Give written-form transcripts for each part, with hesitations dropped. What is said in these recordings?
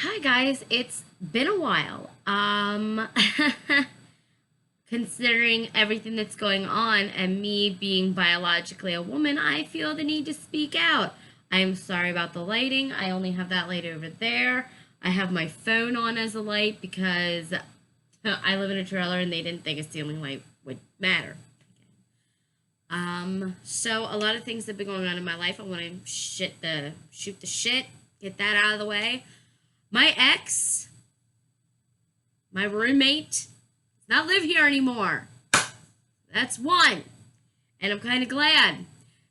Hi guys, it's been a while. Considering everything that's going on and me being biologically a woman, I feel the need to speak out. I'm sorry about the lighting. I only have that light over there. I have my phone on as a light because I live in a trailer and they didn't think a ceiling light would matter. So a lot of things have been going on in my life. I want to shoot the shit, get that out of the way. My ex, my roommate, does not live here anymore. That's one. And I'm kind of glad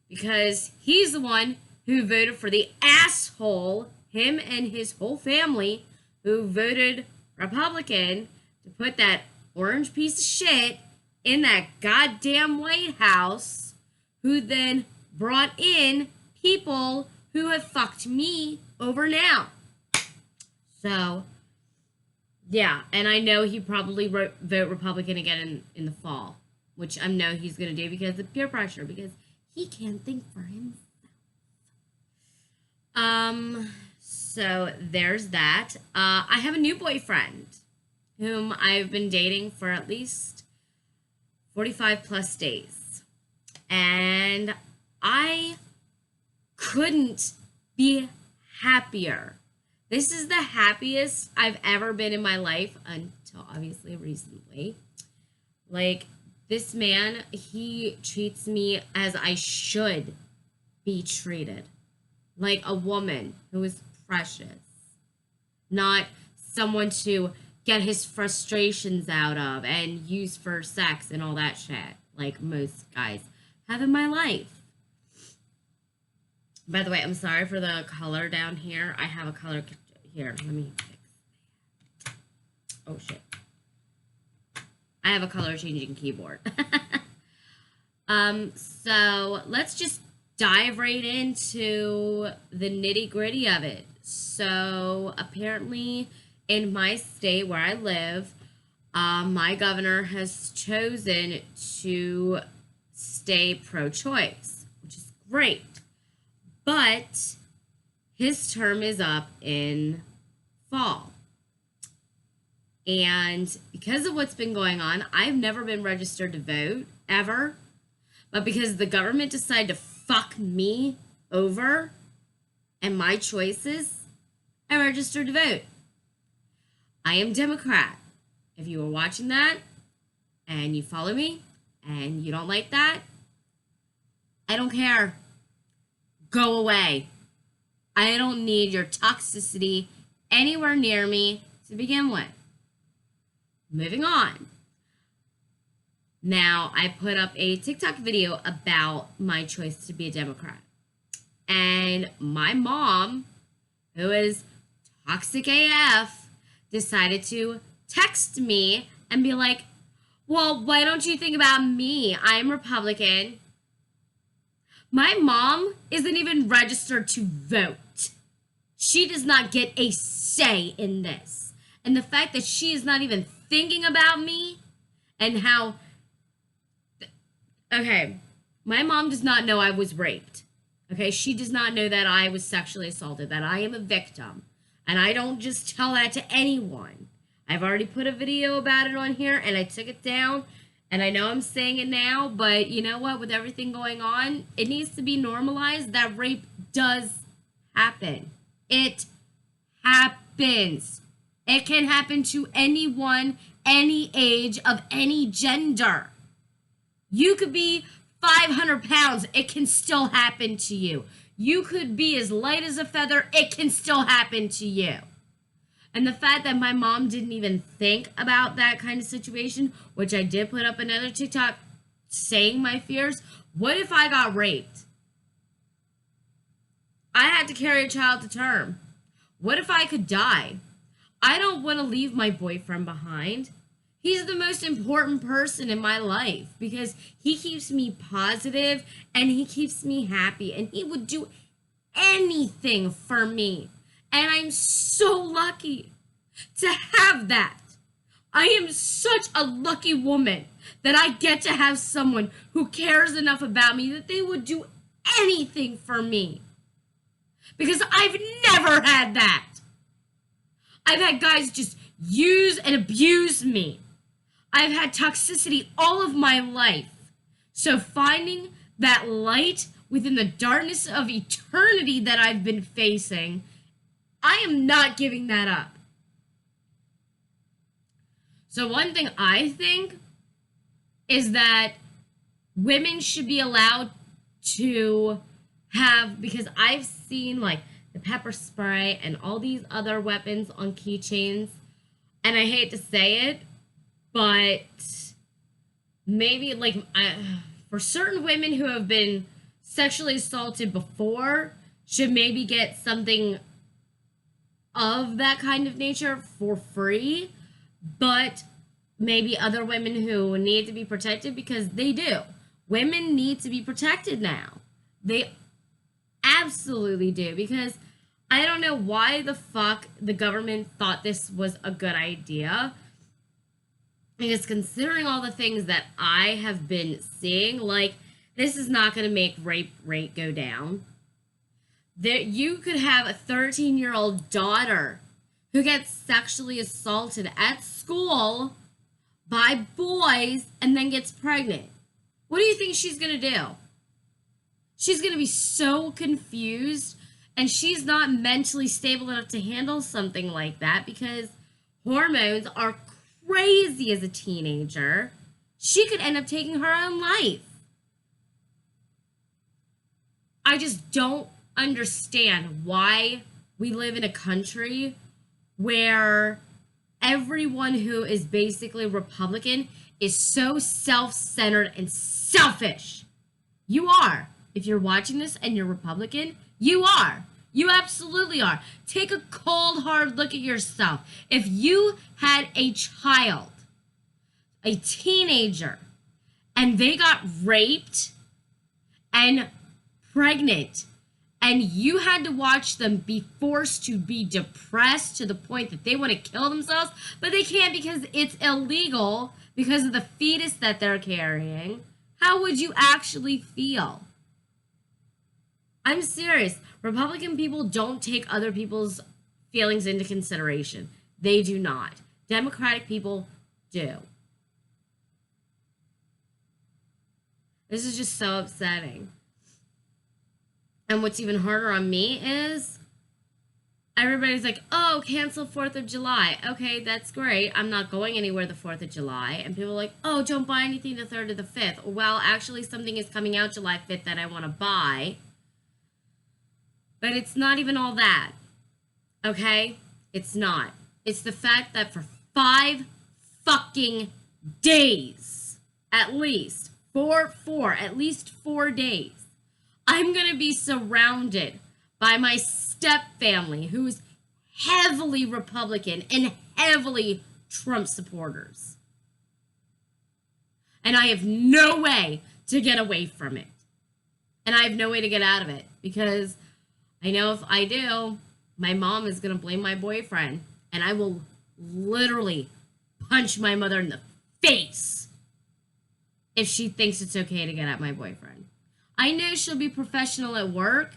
because he's the one who voted for the asshole, him and his whole family, who voted Republican to put that orange piece of shit in that goddamn White House, who then brought in people who have fucked me over now. So, yeah, and I know he probably vote Republican again in the fall, which I know he's going to do because of peer pressure, because he can't think for himself. So there's that. I have a new boyfriend whom I've been dating for at least 45 plus days. And I couldn't be happier. This is the happiest I've ever been in my life until obviously recently. Like, this man, he treats me as I should be treated. Like a woman who is precious. Not someone to get his frustrations out of and use for sex and all that shit, like most guys have in my life. By the way, I'm sorry for the color down here. I have a color here. Let me fix. Oh shit. I have a color changing keyboard. So let's just dive right into the nitty gritty of it. So apparently in my state where I live, my governor has chosen to stay pro-choice, which is great. But his term is up in fall. And because of what's been going on, I've never been registered to vote, ever. But because the government decided to fuck me over and my choices, I registered to vote. I am Democrat. If you were watching that and you follow me and you don't like that, I don't care. Go away. I don't need your toxicity anywhere near me to begin with. Moving on. Now, I put up a TikTok video about my choice to be a Democrat. And my mom, who is toxic AF, decided to text me and be like, well, why don't you think about me? I'm Republican. My mom isn't even registered to vote. She does not get a say in this. And the fact that she is not even thinking about me and how... Okay, my mom does not know I was raped. Okay, she does not know that I was sexually assaulted, that I am a victim. And I don't just tell that to anyone. I've already put a video about it on here and I took it down. And I know I'm saying it now, but you know what? With everything going on, it needs to be normalized that rape does happen. It happens. It can happen to anyone, any age, of any gender. You could be 500 pounds. It can still happen to you. You could be as light as a feather. It can still happen to you. And the fact that my mom didn't even think about that kind of situation, which I did put up another TikTok saying my fears. What if I got raped? I had to carry a child to term. What if I could die? I don't want to leave my boyfriend behind. He's the most important person in my life because he keeps me positive and he keeps me happy and he would do anything for me. And I'm so lucky to have that. I am such a lucky woman that I get to have someone who cares enough about me that they would do anything for me. Because I've never had that. I've had guys just use and abuse me. I've had toxicity all of my life. So finding that light within the darkness of eternity that I've been facing, I am not giving that up. So one thing I think is that women should be allowed to have, because I've seen like the pepper spray and all these other weapons on keychains, and I hate to say it, but maybe like for certain women who have been sexually assaulted before should maybe get something of that kind of nature for free, but maybe other women who need to be protected, because they do. Women need to be protected now. They absolutely do, because I don't know why the fuck the government thought this was a good idea. Because considering all the things that I have been seeing, like, this is not going to make rape rate go down. There, you could have a 13-year-old daughter who gets sexually assaulted at school by boys and then gets pregnant. What do you think she's going to do? She's going to be so confused, and she's not mentally stable enough to handle something like that because hormones are crazy as a teenager. She could end up taking her own life. I just don't understand why we live in a country where everyone who is basically Republican is so self-centered and selfish. You are. If you're watching this and you're Republican, you are. You absolutely are. Take a cold, hard look at yourself. If you had a child, a teenager, and they got raped and pregnant, and you had to watch them be forced to be depressed to the point that they want to kill themselves, but they can't because it's illegal because of the fetus that they're carrying, how would you actually feel? I'm serious. Republican people don't take other people's feelings into consideration. They do not. Democratic people do. This is just so upsetting. And what's even harder on me is everybody's like, oh, cancel 4th of July. Okay, that's great. I'm not going anywhere the 4th of July. And people are like, oh, don't buy anything the 3rd or the 5th. Well, actually, something is coming out July 5th that I want to buy. But it's not even all that. Okay? It's not. It's the fact that for 5 fucking days, at least, at least 4 days, I'm going to be surrounded by my step family who's heavily Republican and heavily Trump supporters. And I have no way to get away from it. And I have no way to get out of it because I know if I do, my mom is going to blame my boyfriend, and I will literally punch my mother in the face if she thinks it's okay to get at my boyfriend. I know she'll be professional at work,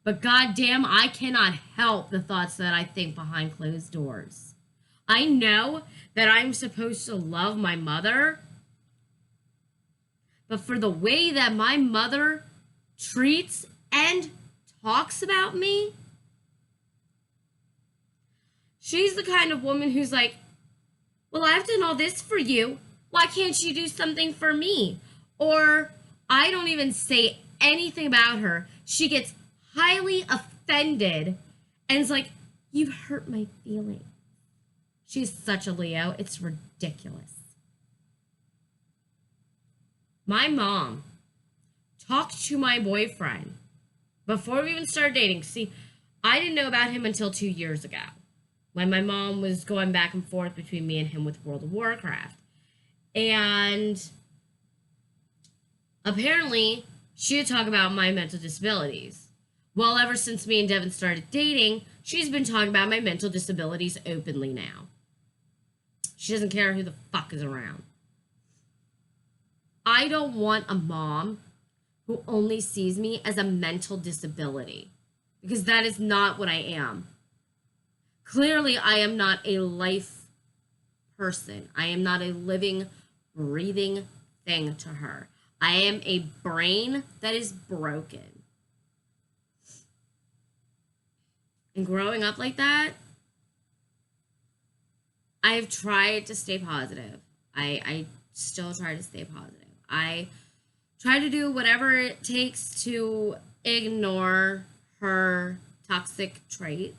but goddamn, I cannot help the thoughts that I think behind closed doors. I know that I'm supposed to love my mother, but for the way that my mother treats and talks about me, she's the kind of woman who's like, well, I've done all this for you. Why can't you do something for me? Or I don't even say anything about her. She gets highly offended and is like, you've hurt my feelings. She's such a Leo. It's ridiculous. My mom talked to my boyfriend before we even started dating. See, I didn't know about him until 2 years ago, when my mom was going back and forth between me and him with World of Warcraft. And apparently, she would talk about my mental disabilities. Well, ever since me and Devin started dating, she's been talking about my mental disabilities openly now. She doesn't care who the fuck is around. I don't want a mom who only sees me as a mental disability, because that is not what I am. Clearly, I am not a life person. I am not a living, breathing thing to her. I am a brain that is broken. And growing up like that, I've tried to stay positive. I still try to stay positive. I try to do whatever it takes to ignore her toxic traits.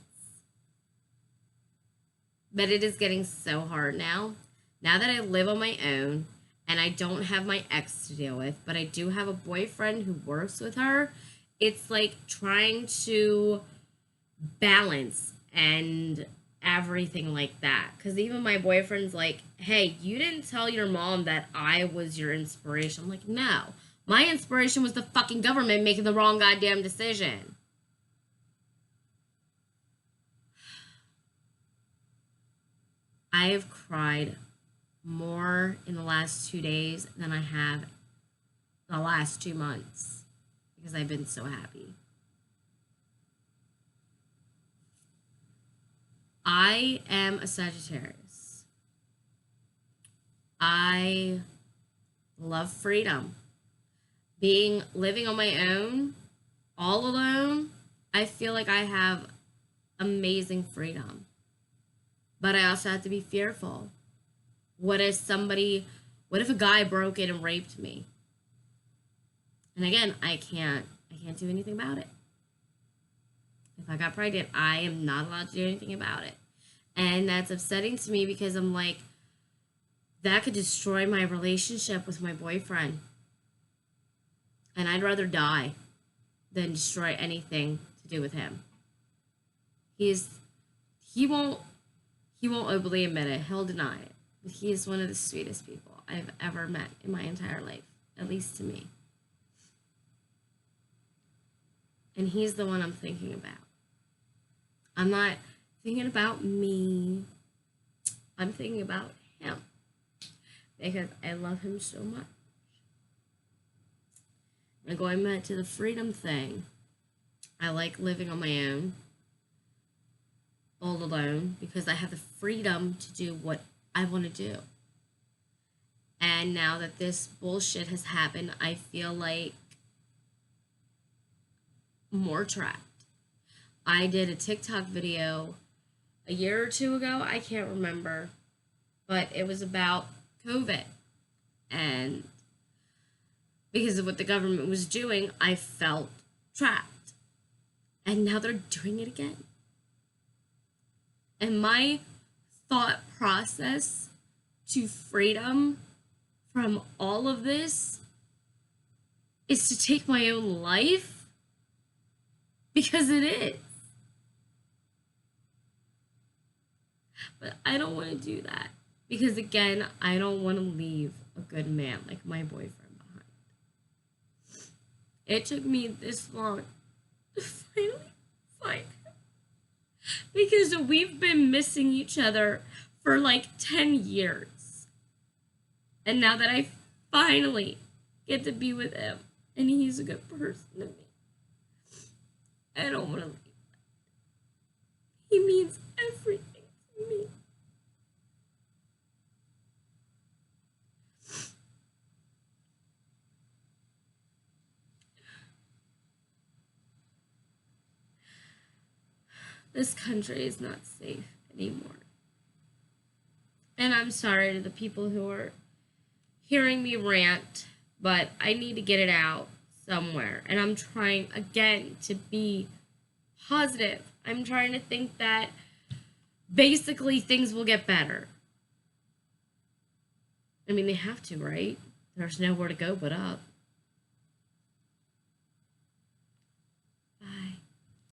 But it is getting so hard now. Now that I live on my own and I don't have my ex to deal with, but I do have a boyfriend who works with her, it's like trying to balance and everything like that. Because even my boyfriend's like, hey, you didn't tell your mom that I was your inspiration. I'm like, no. My inspiration was the fucking government making the wrong goddamn decision. I have cried more in the last 2 days than I have the last 2 months because I've been so happy. I am a Sagittarius. I love freedom. Living on my own, all alone, I feel like I have amazing freedom. But I also have to be fearful. What if a guy broke in and raped me? And again, I can't do anything about it. If I got pregnant, I am not allowed to do anything about it. And that's upsetting to me because I'm like, that could destroy my relationship with my boyfriend. And I'd rather die than destroy anything to do with him. He won't openly admit it. He'll deny it. But he is one of the sweetest people I've ever met in my entire life, at least to me. And he's the one I'm thinking about. I'm not thinking about me. I'm thinking about him. Because I love him so much. And going back to the freedom thing, I like living on my own, all alone, because I have the freedom to do what I want to do. And now that this bullshit has happened, I feel like more trapped. I did a TikTok video a year or two ago, I can't remember, but it was about COVID. And because of what the government was doing, I felt trapped. And now they're doing it again. And my thought process to freedom from all of this is to take my own life, because it is. But I don't want to do that because, again, I don't want to leave a good man like my boyfriend behind. It took me this long to finally find him because we've been missing each other for like 10 years. And now that I finally get to be with him and he's a good person to me, I don't want to leave. He means everything to me. This country is not safe anymore. And I'm sorry to the people who are hearing me rant, but I need to get it out somewhere. And I'm trying, again, to be positive. I'm trying to think that basically things will get better. I mean, they have to, right? There's nowhere to go but up.